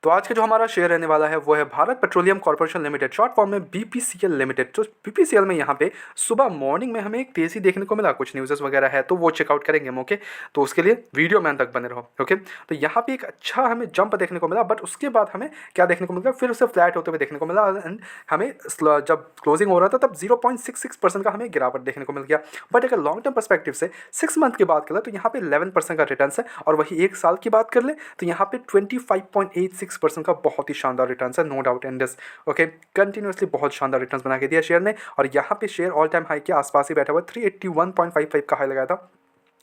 तो आज का जो हमारा शेयर रहने वाला है वो है Bharat petroleum corporation limited, short form में बीपीसीएल लिमिटेड। तो बीपीसीएल में यहाँ पे सुबह मॉर्निंग में हमें एक तेजी देखने को मिला, कुछ न्यूज़ वगैरह है तो वो चेकआउट करेंगे हम। ओके, तो उसके लिए वीडियो में अंत तक बने रहो। ओके, तो यहाँ पे एक अच्छा हमें जंप देखने को मिला, बट उसके बाद हमें क्या देखने को मिला, फिर उसे फ्लैट होते हुए देखने को मिला। एंड हमें जब क्लोजिंग हो रहा था तब 0.66% का हमें गिरावट देखने को मिल गया। बट अगर लॉन्ग टर्म परस्पेक्टिव से 6 मंथ की बात करें तो यहाँ पे 11% का रिटर्न है, और वही एक साल की बात कर ले तो यहाँ पे 25.86% का बहुत ही शानदार रिटर्न है, no doubt in this. Okay, continuously बहुत शानदार रिटर्न बना के दिया शेयर ने, और यहाँ पे शेयर ऑल टाइम हाई के आसपास ही बैठा हुआ, 381.55 का हाई लगाया था।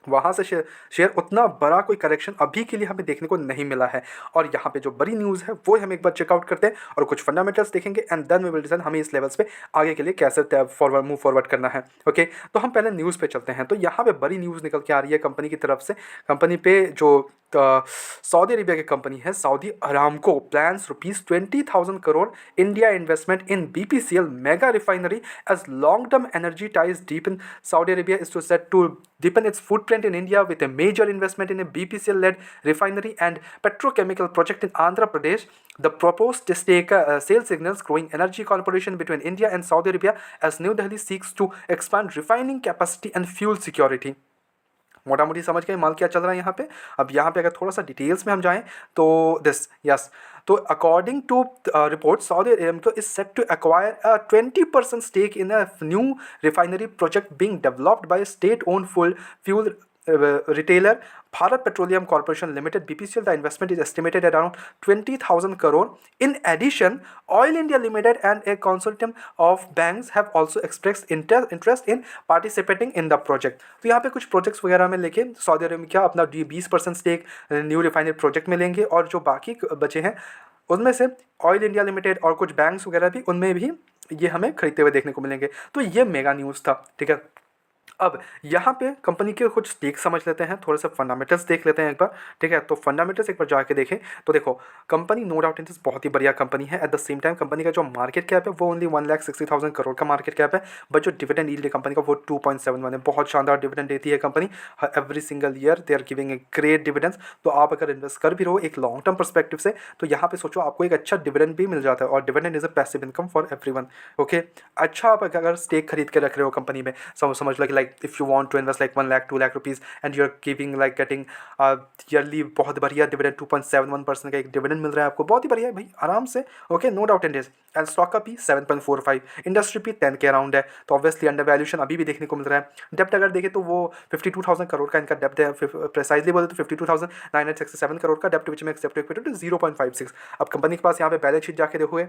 वहाँ से शेयर उतना बड़ा कोई करेक्शन अभी के लिए हमें देखने को नहीं मिला है। और यहाँ पे जो बड़ी न्यूज़ है वो हम एक बार चेकआउट करते हैं और कुछ फंडामेंटल्स देखेंगे, and then we will decide हमें इस लेवल्स पे आगे के लिए कैसे मूव फॉरवर्ड करना है। ओके, तो हम पहले न्यूज़ पे चलते हैं। तो यहाँ पे बड़ी न्यूज़ निकल के आ रही है कंपनी की तरफ से। कंपनी पे जो सऊदी अरेबिया की कंपनी है Saudi Aramco plans ₹20,000 India investment in BPCL mega refinery as long term energy ties deep in Saudi Arabia is to set to deepen its footprint in India with a major investment in a BPCL-led refinery and petrochemical project in Andhra Pradesh. The proposed stake sale signals growing energy cooperation between India and Saudi Arabia as New Delhi seeks to expand refining capacity and fuel security. मोटा मोटी समझ गए माल क्या चल रहा है यहाँ पे। अब यहाँ पे अगर थोड़ा सा डिटेल्स में हम जाएं तो दिस यस, तो according to report Saudi Arabia is set to acquire a 20% stake in a new refinery project being developed by state own full fuel retailer Bharat Petroleum Corporation Limited BPCL. The investment is estimated at around 20,000 crore. In addition, Oil India Limited and a consortium of banks have also expressed interest in participating in the project. तो यहाँ पे कुछ projects वगैरह में लेके Saudi अरब में क्या अपना 20% स्टेक न्यू रिफाइनरी प्रोजेक्ट में लेंगे, और जो बाकी बचे हैं उनमें से ऑयल इंडिया लिमिटेड और कुछ बैंक्स वगैरह भी, उनमें भी ये हमें खरीदते हुए देखने को मिलेंगे। तो ये मेगा न्यूज़ था, ठीक है। अब यहाँ पे कंपनी के कुछ स्टेक समझ लेते हैं, थोड़े से फंडामेंटल्स देख लेते हैं एक बार, ठीक है। तो फंडामेंटल्स एक बार जाके देखें तो देखो कंपनी नो डाउट इन बहुत ही बढ़िया कंपनी है। Eight the same time company का जो मार्केट कैप है वो ओनली 1,60,000 करोड़ का मार्केट कैप है, बट जो डिविडेंड यील्ड है कंपनी का वो 2.71 है। बहुत शानदार डिविडेंड देती है company every single year, they are giving a great dividends. तो आप अगर इन्वेस्ट कर भी रहो एक लॉन्ग टर्म परस्पेक्टिव से तो यहाँ पे सोचो आपको एक अच्छा डिविडेंड भी मिल जाता है, और dividend is a passive income for everyone. Okay, अच्छा आप अगर स्टेक खरीद के रख रहे हो कंपनी में, समझ लो कि like if you want to invest like 1 lakh 2 lakh rupees and you are giving like getting yearly बहुत बढ़िया डिविडेंड 2.71% का एक डिविडेंड मिल रहा है आपको, बहुत ही बढ़िया है भाई, आराम से। Okay, no doubt in this. And stock का पी 7.45, इंडस्ट्री पी 10 के अराउंड है, तो ऑब्वियसली अंडर वैल्यूशन अभी भी देखने को मिल रहा है। डेप्ट अगर देखें तो वो 52,000 करोड़ का इनका डेप्ट है, प्रेसाइजली बोले तो 52,967 करोड़ का डेप्ट, विच में एक्सेप्ट इक्विटी टू 0.56। अब कंपनी के पास यहाँ पे बैलेंस शीट जाके देखोगे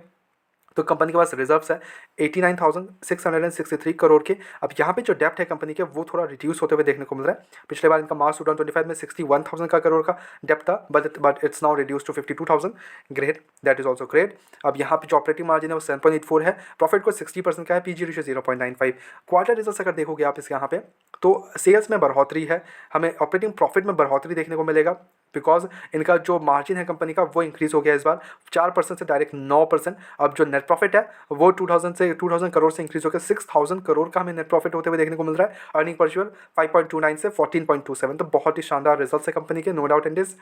तो कंपनी के पास रिजर्व्स है 89,663 करोड़ के। अब यहाँ पे जो डेप्ट है कंपनी के वो थोड़ा रिड्यूस होते हुए देखने को मिल रहा है। पिछले बार इनका मार्च 2025 में 61,000 का करोड़ का डेप्ट था, but it's now reduce to 52,000। Great, that is also great. अब यहाँ पे जो ऑपरेटिंग मार्जिन है वो 7.84 है, प्रॉफिट को 60% का है, पीजी रेशियो 0.95। क्वार्टर रिजल्ट अगर देखोगे आप इसके यहाँ पे तो सेल्स में बढ़ोतरी है, हमें ऑपरेटिंग प्रॉफिट में बढ़ोतरी देखने को मिलेगा, बिकॉज इनका जो मार्जिन है कंपनी का वो इंक्रीज हो गया इस बार 4% से डायरेक्ट 9%। अब जो नेट प्रॉफिट है वो 2,000 करोड़ से इंक्रीज होकर 6,000 करोड़ का हमें नेट प्रॉफिट होते हुए देखने को मिल रहा है। अर्निंग पर शेयर 5.29 से 14.27, तो बहुत ही शानदार रिजल्ट है कंपनी के, no doubt in this.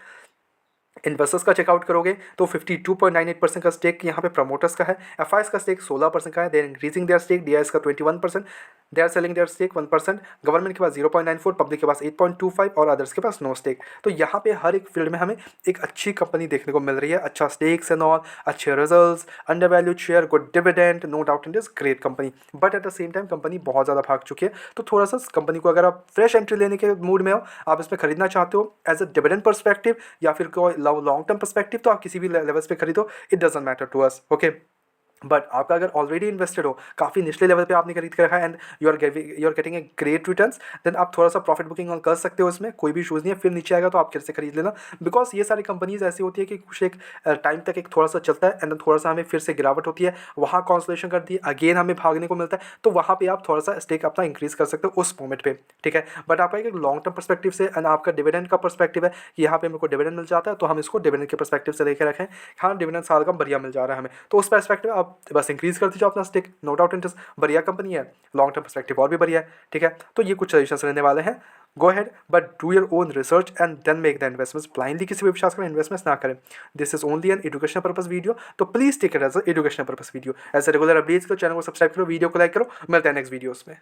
Investors का चेकआउट करोगे तो 52.98% का स्टेक यहाँ पे प्रमोटर्स का है, एफआईएस का स्टेक 16% का है, they are increasing their stake, DIS का 21%, they are selling their stake 1%, government के पास 0.94, पब्लिक के पास 8.25 और अदर्स के पास नो स्टेक। तो यहाँ पे हर एक फील्ड में हमें एक अच्छी कंपनी देखने को मिल रही है, अच्छा स्टेक्स एंड ऑल, अच्छे results, under valued share, good dividend, no doubt in this, great company. But at the same time company बहुत ज़्यादा भाग चुकी है, तो थोड़ा सा कंपनी को अगर आप फ्रेश एंट्री लेने के मूड में हो, आप इसमें खरीदना चाहते हो एज अ डिविडेंड परस्पेक्टिव या फिर कोई लॉन्ग टर्म परस्पेक्टिव, तो आप किसी भी लेवल्स पे खरीदो, it doesn't matter to us. Okay, but आपका अगर ऑलरेडी इन्वेस्टेड हो, काफ़ी निचले लेवल पे आपने खरीद के रखा है and you are getting a great returns, then आप थोड़ा सा प्रॉफिट बुकिंग कर सकते हो, इसमें कोई भी इशूज़ नहीं है। फिर नीचे आएगा तो आप फिर से खरीद लेना, बिकॉज ये सारी कंपनीज ऐसी होती है कि कुछ एक टाइम तक एक थोड़ा सा चलता है एंड देन थोड़ा सा हमें फिर से गिरावट होती है, वहाँ कॉन्सलेशन करती है, अगेन हमें भागने को मिलता है, तो वहाँ पर आप थोड़ा सा स्टेक अपना इंक्रीज़ कर सकते हो उस मोमेंट पर, ठीक है। बट आपका एक लॉन्ग टर्म परस्पेक्टिव से एंड आपका डिविडेंड का परस्पेक्टिव है कि यहाँ पे मेरे को डिविडेंड मिल जाता है, तो हम इसको डिविडेंड के परस्पेक्टिव से लेकर रखें, हाँ डिविडेंड साल का बढ़िया मिल जा रहा है हमें, तो उस परस्पेक्टिव आप बस इंक्रीज़ कर दीजिए अपना स्टेक, नो डाउट इंटरेस्ट, बढ़िया कंपनी है, लॉन्ग टर्म परस्पेक्टिव और भी बढ़िया है, ठीक है। तो ये कुछ सजेशंस रहने वाले हैं। Go ahead but do your own research and then make the investments. Blindly किसी भी विश्वास करें, इन्वेस्टमेंट्स ना करें। This is only an educational purpose video, तो please take it as educational purpose video. ऐसे रेगुलर अपडेट्स के चैनल को सब्सक्राइब करो, वीडियो को लाइक करो। मिलते हैं नेक्स्ट वीडियोस में।